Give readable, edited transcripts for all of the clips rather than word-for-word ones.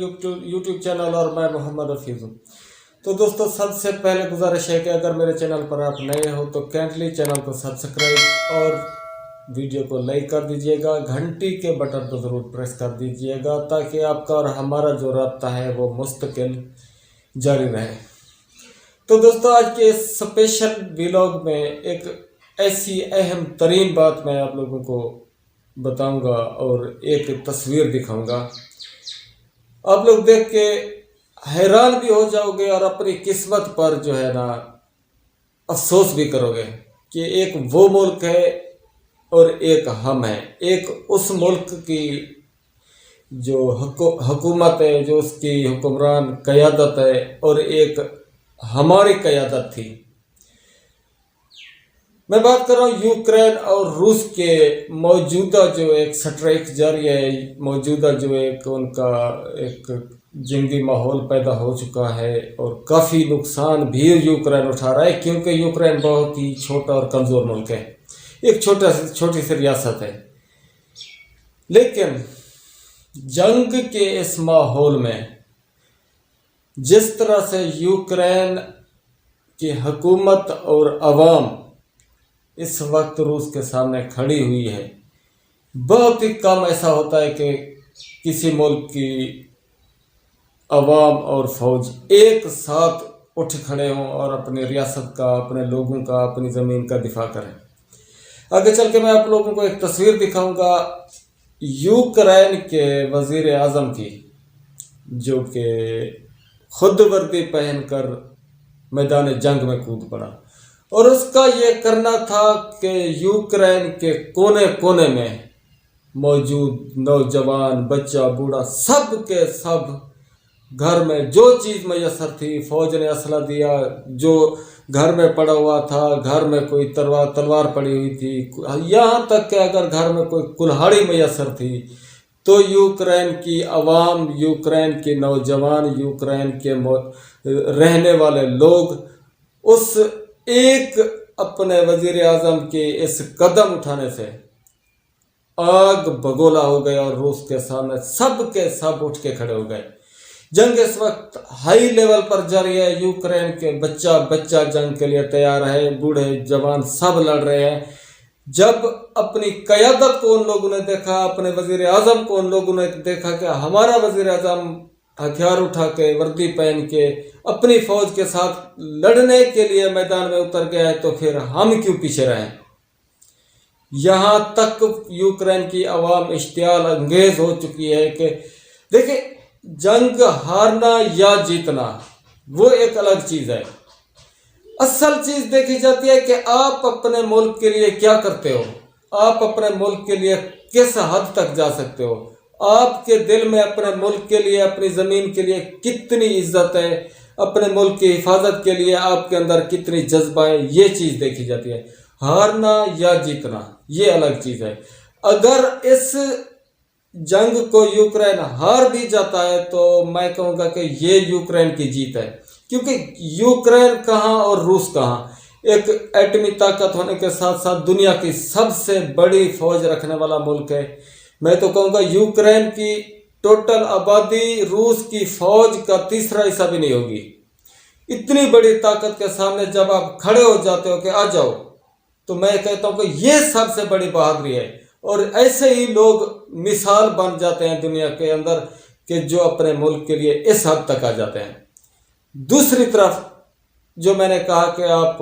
YouTube channel और मैं मोहम्मद हफीज़ हूँ। तो दोस्तों, सबसे पहले गुजारिश है कि अगर मेरे चैनल पर आप नए हो तो काइंडली चैनल को सब्सक्राइब और वीडियो को लाइक कर दीजिएगा, घंटी के बटन को ज़रूर प्रेस कर दीजिएगा ताकि आपका और हमारा जो राब्ता है वो मुस्तकिल जारी रहे। तो दोस्तों, आज के स्पेशल व्लॉग में एक ऐसी अहम तरीन बात मैं आप लोगों को बताऊंगा और एक तस्वीर दिखाऊंगा। आप लोग देख के हैरान भी हो जाओगे और अपनी किस्मत पर जो है ना अफसोस भी करोगे कि एक वो मुल्क है और एक हम हैं। एक उस मुल्क की जो हुकूमत है, जो उसकी हुक्मरान क़यादत है, और एक हमारी क़यादत थी। मैं बात कर रहा हूँ यूक्रेन और रूस के मौजूदा जो एक स्ट्राइक जारी है, मौजूदा जो एक उनका एक जंगी माहौल पैदा हो चुका है और काफ़ी नुकसान भी यूक्रेन उठा रहा है, क्योंकि यूक्रेन बहुत ही छोटा और कमज़ोर मुल्क है, एक छोटी सी रियासत है। लेकिन जंग के इस माहौल में जिस तरह से यूक्रेन की हुकूमत और अवाम इस वक्त रूस के सामने खड़ी हुई है, बहुत ही कम ऐसा होता है कि किसी मुल्क की अवाम और फौज एक साथ उठ खड़े हों और अपनी रियासत का, अपने लोगों का, अपनी ज़मीन का दिफा करें। आगे चल के मैं आप लोगों को एक तस्वीर दिखाऊंगा यूक्रेन के वज़ीर आज़म की, जो कि खुद वर्दी पहनकर मैदान जंग में कूद पड़ा। और उसका ये करना था कि यूक्रेन के कोने कोने में मौजूद नौजवान, बच्चा, बूढ़ा, सब के सब घर में जो चीज़ मैसर थी, फौज ने असला दिया, जो घर में पड़ा हुआ था, घर में कोई तलवार पड़ी हुई थी, यहाँ तक कि अगर घर में कोई कुल्हाड़ी मैसर थी तो यूक्रेन की अवाम, यूक्रेन के नौजवान, यूक्रेन के रहने वाले लोग उस एक अपने वजीर आज़म के इस कदम उठाने से आग बगोला हो गए और रूस के सामने सब के सब उठ के खड़े हो गए। जंग इस वक्त हाई लेवल पर जारी है। यूक्रेन के बच्चा जंग के लिए तैयार है, बूढ़े जवान सब लड़ रहे हैं। जब अपनी क़यादत को उन लोगों ने देखा, अपने वजीर आज़म को उन लोगों ने देखा कि हमारा वजीर आज़म हथियार उठा के, वर्दी पहन के, अपनी फौज के साथ लड़ने के लिए मैदान में उतर गया है, तो फिर हम क्यों पीछे रहें। यहाँ तक यूक्रेन की आवाम इश्तियाल अंगेज हो चुकी है कि देखिए, जंग हारना या जीतना वो एक अलग चीज़ है। असल चीज़ देखी जाती है कि आप अपने मुल्क के लिए क्या करते हो, आप अपने मुल्क के लिए किस हद तक जा सकते हो, आपके दिल में अपने मुल्क के लिए, अपनी ज़मीन के लिए कितनी इज्जत है, अपने मुल्क की हिफाजत के लिए आपके अंदर कितनी जज्बा है, ये चीज़ देखी जाती है। हारना या जीतना ये अलग चीज़ है। अगर इस जंग को यूक्रेन हार भी जाता है तो मैं कहूँगा कि ये यूक्रेन की जीत है, क्योंकि यूक्रेन कहाँ और रूस कहाँ, एक एटमी ताकत होने के साथ साथ दुनिया की सबसे बड़ी फौज रखने वाला मुल्क है। मैं तो कहूँगा यूक्रेन की टोटल आबादी रूस की फौज का तीसरा हिस्सा भी नहीं होगी। इतनी बड़ी ताकत के सामने जब आप खड़े हो जाते हो कि आ जाओ, तो मैं कहता हूँ कि ये सबसे बड़ी बहादुरी है। और ऐसे ही लोग मिसाल बन जाते हैं दुनिया के अंदर कि जो अपने मुल्क के लिए इस हद तक आ जाते हैं। दूसरी तरफ जो मैंने कहा कि आप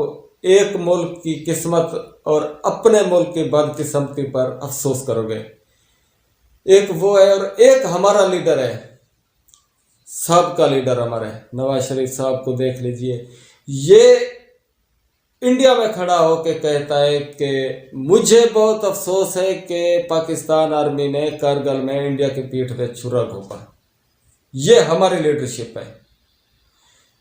एक मुल्क की किस्मत और अपने मुल्क की बदकिस्मती पर अफसोस करोगे, एक वो है और एक हमारा लीडर है, सबका लीडर हमारे नवाज शरीफ साहब को देख लीजिए। ये इंडिया में खड़ा होकर कहता है कि मुझे बहुत अफसोस है कि पाकिस्तान आर्मी ने कारगिल में इंडिया की पीठ पे छुरा घोंपा। ये हमारी लीडरशिप है,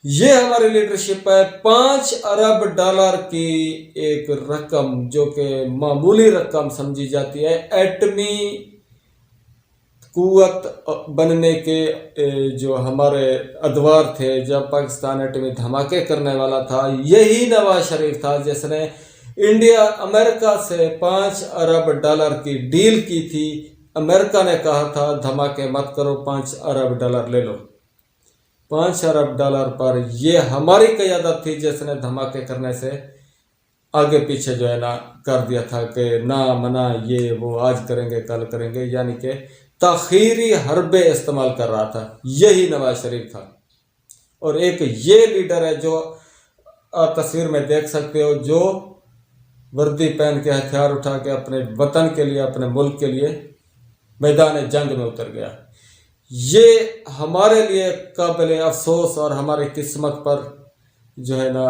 ये हमारी लीडरशिप है। 5 अरब डॉलर की एक रकम, जो कि मामूली रकम समझी जाती है, एटमी कुव्वत बनने के जो हमारे अदवार थे, जब पाकिस्तान एटमी धमाके करने वाला था, यही नवाज शरीफ था जिसने इंडिया अमेरिका से 5 अरब डॉलर की डील की थी अमेरिका ने कहा था धमाके मत करो, $5 अरब ले लो। $5 अरब पर ये हमारी क़यादत थी जिसने धमाके करने से आगे पीछे जो है ना कर दिया था कि ना मना, ये वो आज करेंगे कल करेंगे, यानी कि ताख़ीरी हरबे इस्तेमाल कर रहा था। यही नवाज शरीफ था। और एक ये लीडर है जो आप तस्वीर में देख सकते हो, जो वर्दी पहन के हथियार उठा के अपने वतन के लिए, अपने मुल्क के लिए मैदान जंग में उतर गया। ये हमारे लिए काबिल अफसोस और हमारी किस्मत पर जो है ना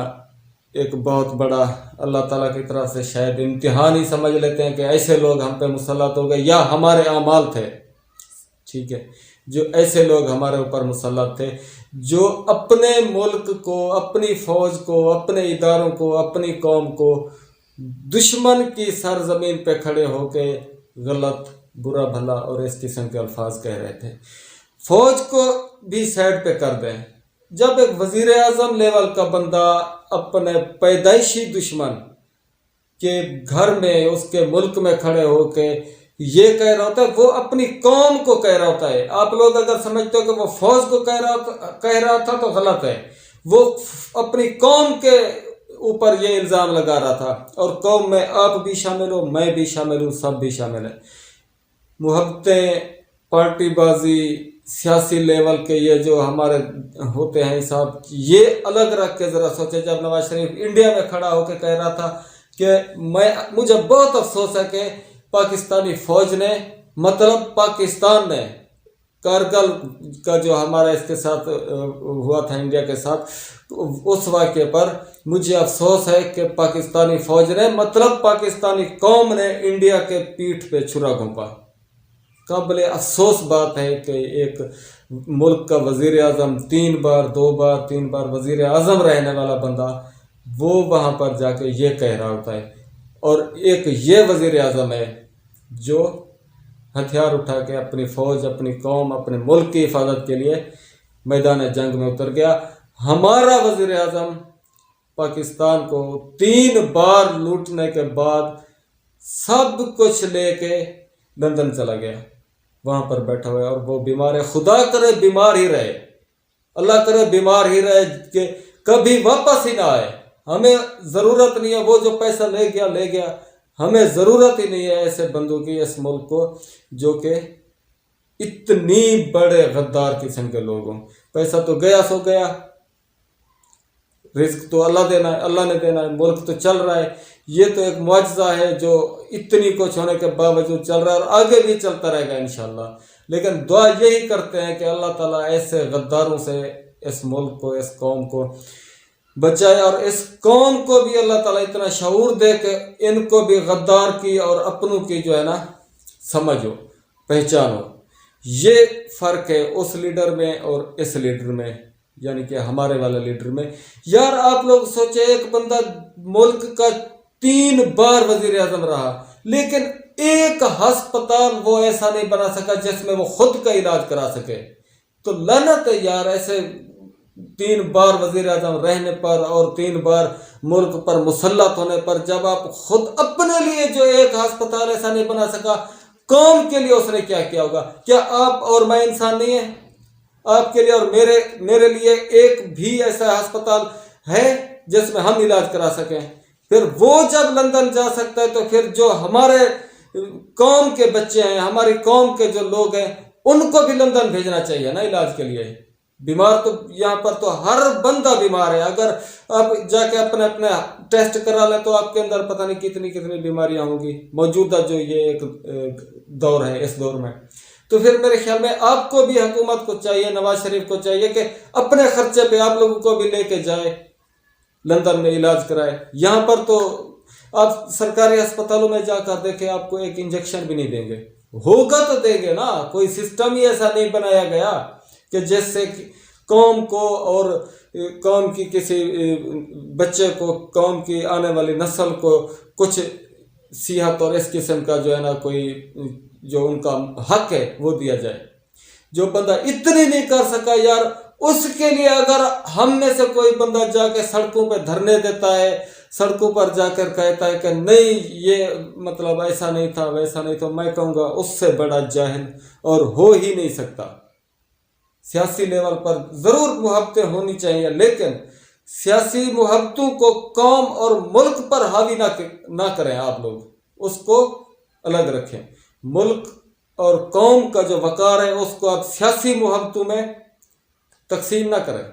एक बहुत बड़ा अल्लाह ताला की तरफ से शायद इम्तिहान ही समझ लेते हैं कि ऐसे लोग हम पे मुसल्लत हो गए, या हमारे आमाल थे, ठीक है, जो ऐसे लोग हमारे ऊपर मुसल्लत थे, जो अपने मुल्क को, अपनी फ़ौज को, अपने इदारों को, अपनी कौम को दुश्मन की सरजमीन पे खड़े होके गलत, बुरा भला और इस किस्म के अल्फाज कह रहे थे। फ़ौज को भी साइड पे कर दें। जब एक वज़ीर आज़म लेवल का बंदा अपने पैदाइशी दुश्मन के घर में, उसके मुल्क में खड़े होके ये कह रहा होता है, वो अपनी कौम को कह रहा होता है। आप लोग अगर समझते हो कि वो फौज को कह रहा था तो गलत है। वो अपनी कौम के ऊपर ये इल्ज़ाम लगा रहा था, और कौम में आप भी शामिल हो, मैं भी शामिल हूँ, सब भी शामिल है। मुहब्बतें, पार्टीबाजी, सियासी लेवल के ये जो हमारे होते हैं हिसाब, ये अलग रख के ज़रा सोचे। जब नवाज शरीफ इंडिया में खड़ा होकर कह रहा था कि मुझे बहुत अफसोस है कि पाकिस्तानी फ़ौज ने, मतलब पाकिस्तान ने, कारगिल का जो हमारा इसके साथ हुआ था इंडिया के साथ, उस वाक़े पर मुझे अफसोस है कि पाकिस्तानी फ़ौज ने, मतलब पाकिस्तानी कौम ने इंडिया के पीठ पे छुरा घोंपा। काबिल अफसोस बात है कि एक मुल्क का वज़ीर आज़म 3 बार वज़ीर आज़म रहने वाला बंदा, वो वहाँ पर जाके ये कह रहा होता है। और एक ये वज़ीर आज़म है जो हथियार उठा के अपनी फ़ौज, अपनी कौम, अपने मुल्क की हिफाजत के लिए मैदान जंग में उतर गया। हमारा वज़ीर आज़म पाकिस्तान को 3 बार लूटने के बाद सब कुछ लेके लंदन चला गया, वहाँ पर बैठा हुआ है, और वो बीमार है। खुदा करे बीमार ही रहे, अल्लाह करे बीमार ही रहे कि कभी वापस ही ना आए। हमें ज़रूरत नहीं है, वो जो पैसा ले गया, हमें ज़रूरत ही नहीं है ऐसे बंदों की इस मुल्क को, जो कि इतनी बड़े गद्दार किस्म के लोग हों। पैसा तो गया सो गया, रिस्क तो अल्लाह ने देना है, मुल्क तो चल रहा है। ये तो एक मुआजिज़ा है जो इतनी कुछ होने के बावजूद चल रहा है, और आगे भी चलता रहेगा इंशाअल्लाह। लेकिन दुआ यही करते हैं कि अल्लाह ताला ऐसे गद्दारों से इस मुल्क को, इस कौम को बचाए, और इस कौम को भी अल्लाह ताला इतना शऊर दे कि इनको भी गद्दार की और अपनों की जो है ना समझ हो, पहचान हो। ये फ़र्क है उस लीडर में और इस लीडर में, यानी कि हमारे वाले लीडर में। यार आप लोग सोचे, एक बंदा मुल्क का 3 बार वज़ीर आज़म रहा, लेकिन एक हस्पताल वो ऐसा नहीं बना सका जिसमें वो खुद का इलाज करा सके। तो लानत है यार, ऐसे 3 बार वज़ीर आज़म रहने पर और 3 बार मुल्क पर मुसल्लत होने पर, जब आप खुद अपने लिए जो एक हस्पताल ऐसा नहीं बना सका, कौम के लिए उसने क्या किया होगा? क्या आप और मैं इंसान नहीं है? आपके लिए और मेरे लिए एक भी ऐसा अस्पताल है जिसमें हम इलाज करा सकें? फिर वो जब लंदन जा सकता है, तो फिर जो हमारे कौम के बच्चे हैं, हमारी कौम के जो लोग हैं, उनको भी लंदन भेजना चाहिए ना इलाज के लिए। बीमार तो यहाँ पर तो हर बंदा बीमार है। अगर आप जाके अपने टेस्ट करा लें तो आपके अंदर पता नहीं कितनी बीमारियां होंगी मौजूदा जो ये एक दौर है, इस दौर में। तो फिर मेरे ख्याल में आपको भी, हुकूमत को चाहिए, नवाज शरीफ को चाहिए कि अपने खर्चे पे आप लोगों को भी लेके जाए, लंदन में इलाज कराए। यहाँ पर तो आप सरकारी अस्पतालों में जाकर देखें, आपको एक इंजेक्शन भी नहीं देंगे। होगा तो देंगे ना, कोई सिस्टम ही ऐसा नहीं बनाया गया कि जिससे कौम को और कौम की किसी बच्चे को, कौम की आने वाली नस्ल को कुछ सिहत और इस किस्म का जो है ना कोई जो उनका हक है वो दिया जाए। जो बंदा इतनी नहीं कर सका यार, उसके लिए अगर हम में से कोई बंदा जाके सड़कों पे धरने देता है, सड़कों पर जाकर कहता है कि नहीं ये मतलब ऐसा नहीं था वैसा नहीं था, मैं कहूँगा उससे बड़ा जाहिल और हो ही नहीं सकता। सियासी लेवल पर ज़रूर मुहब्बतें होनी चाहिए, लेकिन सियासी मुहब्बतों को कौम और मुल्क पर हावी ना करें। आप लोग उसको अलग रखें। मुल्क और कौम का जो वक़ार है उसको आप सियासी मुहब्बतों में तकसीम ना करें।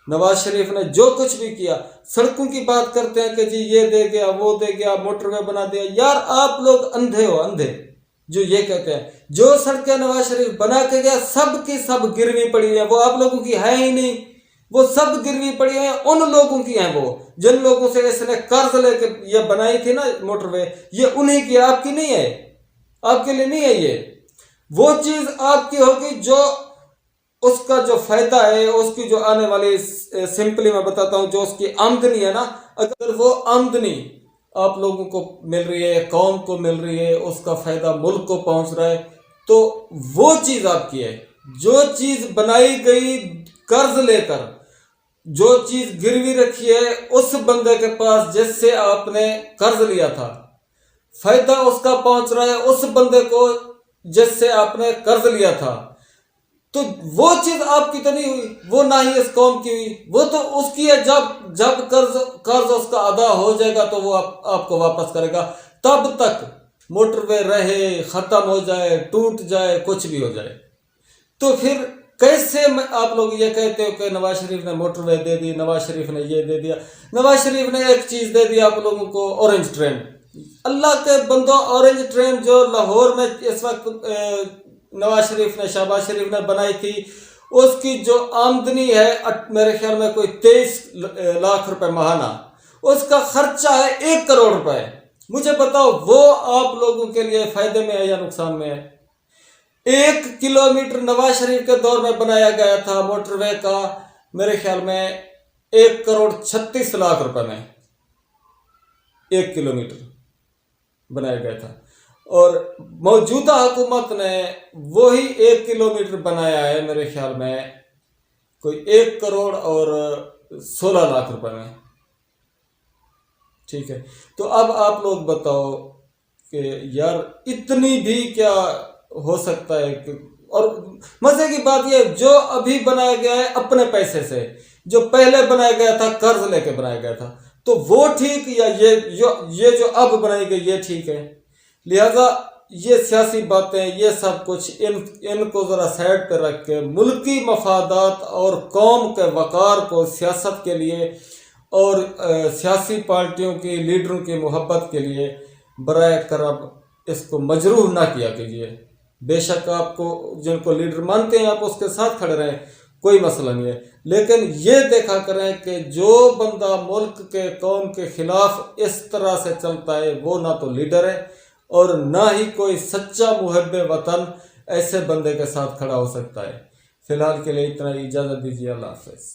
नवाज शरीफ ने जो कुछ भी किया, सड़कों की बात करते हैं कि जी ये दे गया वो दे गया, मोटरवे बना दिया। यार आप लोग अंधे हो, अंधे जो ये कहते हैं। जो सड़कें नवाज शरीफ बना के गया सब की सब गिरवी पड़ी है, वो आप लोगों की है ही नहीं, वो सब गिरवी पड़ी है उन लोगों की हैं। वो जिन लोगों से इसने कर्ज लेके ये बनाई थी ना मोटरवे, ये उन्हीं की, आपकी नहीं है, आपके लिए नहीं है। ये वो चीज आपकी होगी जो उसका जो फायदा है, उसकी जो आने वाली, सिंपली मैं बताता हूं, जो उसकी आमदनी है ना, अगर वो आमदनी आप लोगों को मिल रही है, कौम को मिल रही है, उसका फायदा मुल्क को पहुंच रहा है, तो वो चीज आपकी है। जो चीज बनाई गई कर्ज लेकर, जो चीज गिरवी रखी है उस बंदे के पास जिससे आपने कर्ज लिया था, फायदा उसका पहुंच रहा है उस बंदे को जिससे आपने कर्ज लिया था, तो वो चीज आपकी तो नहीं हुई, वो ना ही इस कौम की हुई, वो तो उसकी है। जब कर्ज उसका अदा हो जाएगा तो वो आपको वापस करेगा। तब तक मोटरवे रहे, खत्म हो जाए, टूट जाए, कुछ भी हो जाए, तो फिर कैसे आप लोग ये कहते हो कि नवाज शरीफ ने मोटरवे दे दी, नवाज शरीफ ने ये दे दिया। नवाज शरीफ ने एक चीज दे दी आप लोगों को, ऑरेंज ट्रेन। अल्लाह के बंदो, ऑरेंज ट्रेन जो लाहौर में इस वक्त नवाज शरीफ ने, शहबाज शरीफ ने बनाई थी, उसकी जो आमदनी है मेरे ख्याल में कोई 23 लाख रुपए महाना, उसका खर्चा है 1 करोड़ रुपए। मुझे बताओ वो आप लोगों के लिए फायदे में है या नुकसान में है? 1 किलोमीटर नवाज शरीफ के दौर में बनाया गया था मोटरवे का, मेरे ख्याल में 1 करोड़ 36 लाख रुपए में 1 किलोमीटर बनाया गया था। और मौजूदा हुकूमत ने वही 1 किलोमीटर बनाया है मेरे ख्याल में कोई 1 करोड़ और 16 लाख रुपए में। ठीक है, तो अब आप लोग बताओ कि यार इतनी भी क्या हो सकता है कि, और मजे की बात यह, जो अभी बनाया गया है अपने पैसे से, जो पहले बनाया गया था कर्ज लेके बनाया गया था, तो वो ठीक, या ये जो अब बनाई गई ये ठीक है? लिहाजा ये सियासी बातें, ये सब कुछ इनको ज़रा साइड पर रख के मुल्की मफादात और कौम के वक़ार को सियासत के लिए और सियासी पार्टियों की लीडरों की मोहब्बत के लिए बराए करम इसको मजरूह ना किया कीजिए। बेशक आपको जिनको लीडर मानते हैं आप उसके साथ खड़े रहें, कोई मसला नहीं है, लेकिन ये देखा करें कि जो बंदा मुल्क के, कौम के खिलाफ इस तरह से चलता है वो ना तो लीडर है और ना ही कोई सच्चा मुहब्बे वतन ऐसे बंदे के साथ खड़ा हो सकता है। फिलहाल के लिए इतना ही, इजाज़त दीजिए। अल्लाह हाफ़िज़।